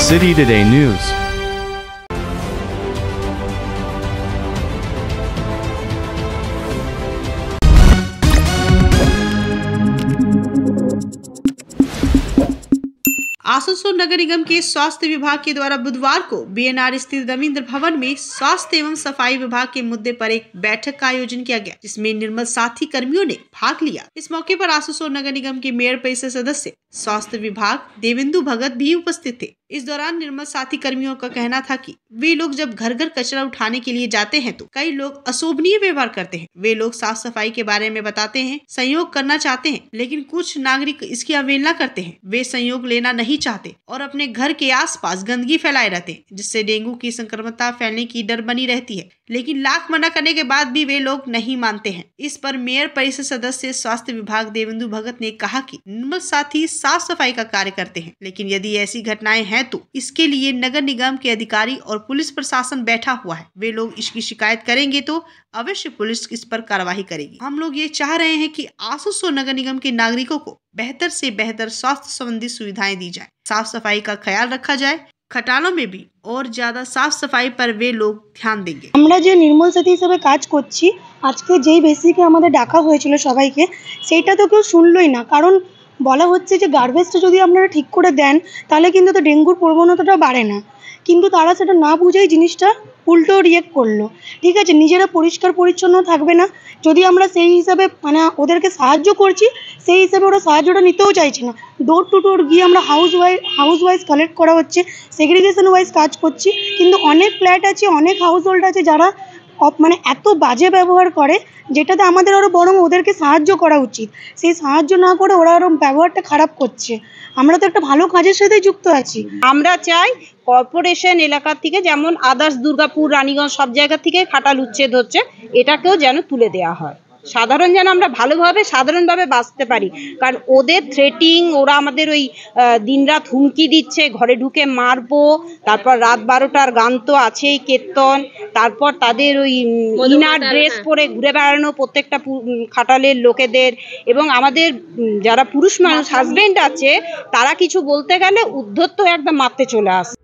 City Today News. Asansol नगर निगम के स्वास्थ्य विभाग के द्वारा बुधवार को बीएनआर स्थित रविंद्र भवन में स्वास्थ्य एवं सफाई विभाग के मुद्दे पर एक बैठक का आयोजन किया गया, जिसमें निर्मल साथी कर्मियों ने भाग लिया। इस मौके पर आसनसोल नगर निगम के मेयर परिषद सदस्य स्वास्थ्य विभाग देवेंदु भगत भी उपस्थित थे। इस दौरान निर्मल साथी कर्मियों का कहना था कि वे लोग जब घर घर कचरा उठाने के लिए जाते हैं तो कई लोग अशोभनीय व्यवहार करते हैं। वे लोग साफ सफाई के बारे में बताते हैं, सहयोग करना चाहते हैं, लेकिन कुछ नागरिक इसकी अवहेलना करते हैं। वे सहयोग लेना नहीं चाहते और अपने घर के आसपास गंदगी फैलाए रहते हैं, जिससे डेंगू की संक्रमणता फैलने की डर बनी रहती है। लेकिन लाख मना करने के बाद भी वे लोग नहीं मानते हैं। इस पर मेयर परिषद सदस्य स्वास्थ्य विभाग देवेंदु भगत ने कहा कि निर्मल साथी साफ सफाई का कार्य करते हैं, लेकिन यदि ऐसी घटनाएं हैं तो इसके लिए नगर निगम के अधिकारी और पुलिस प्रशासन बैठा हुआ है। वे लोग इसकी शिकायत करेंगे तो अवश्य पुलिस इस पर कार्रवाई करेगी। हम लोग ये चाह रहे हैं कि आसनसोल नगर निगम के नागरिकों को बेहतर से बेहतर स्वास्थ्य संबंधी सुविधाएं दी जाए, साफ सफाई का ख्याल रखा जाए, खटालों में भी और ज्यादा साफ सफाई पर वे लोग ध्यान देंगे। আমরা যে নির্মল সাথী হিসেবে কাজ করছি, আজকে যেই বেসিকে আমাদের ডাকা হয়েছিল সবাইকে, সেইটা তো কেউ শুনলই না। কারণ বলা হচ্ছে যে গার্বেজটা যদি আপনারা ঠিক করে দেন তাহলে কিন্তু তো ডেঙ্গুর প্রবণতাটা বাড়ে না, কিন্তু তারা সেটা না বুঝেই জিনিসটা উল্টো রিয়েক্ট করলো। ঠিক আছে, নিজেরা পরিষ্কার পরিচ্ছন্ন থাকবে না, যদি আমরা সেই হিসাবে মানে ওদেরকে সাহায্য করছি সেই হিসাবে ওরা সাহায্যটা নিতেও চাইছে না। ডোর টু ডোর গিয়ে আমরা হাউস ওয়াইজ কালেক্ট করা হচ্ছে, সেগ্রিগেশন ওয়াইজ কাজ করছি, কিন্তু অনেক ফ্ল্যাট আছে, অনেক হাউস হোল্ড আছে যারা মানে এত বাজে ব্যবহার করে, যেটাতে আমাদের আরও বরং ওদেরকে সাহায্য করা উচিত। সেই সাহায্য না করে ওরা আরও ব্যবহারটা খারাপ করছে। আমরা তো একটা ভালো কাজের সাথেই যুক্ত আছি। আমরা চাই কর্পোরেশন এলাকা থেকে যেমন আদার্স দুর্গাপুর, রানীগঞ্জ সব জায়গা থেকে খাটাল উচ্ছেদ হচ্ছে, এটাকেও যেন তুলে দেওয়া হয়। সাধারণ যেন আমরা ভালোভাবে সাধারণভাবে বাঁচতে পারি। কারণ ওদের থ্রেটিং, ওরা আমাদের ওই দিনরাত হুমকি দিচ্ছে, ঘরে ঢুকে মারবো, তারপর রাত 12টার গান তো আছেই, কীর্তন, তারপর তাদের ওই ইনার ড্রেস পরে ঘুরে বেড়ানো প্রত্যেকটা খাটালের লোকেদের, এবং আমাদের যারা পুরুষ মানুষ হাজবেন্ড আছে তারা কিছু বলতে গেলে উদ্ধত্ত একদম মারতে চলে আসে।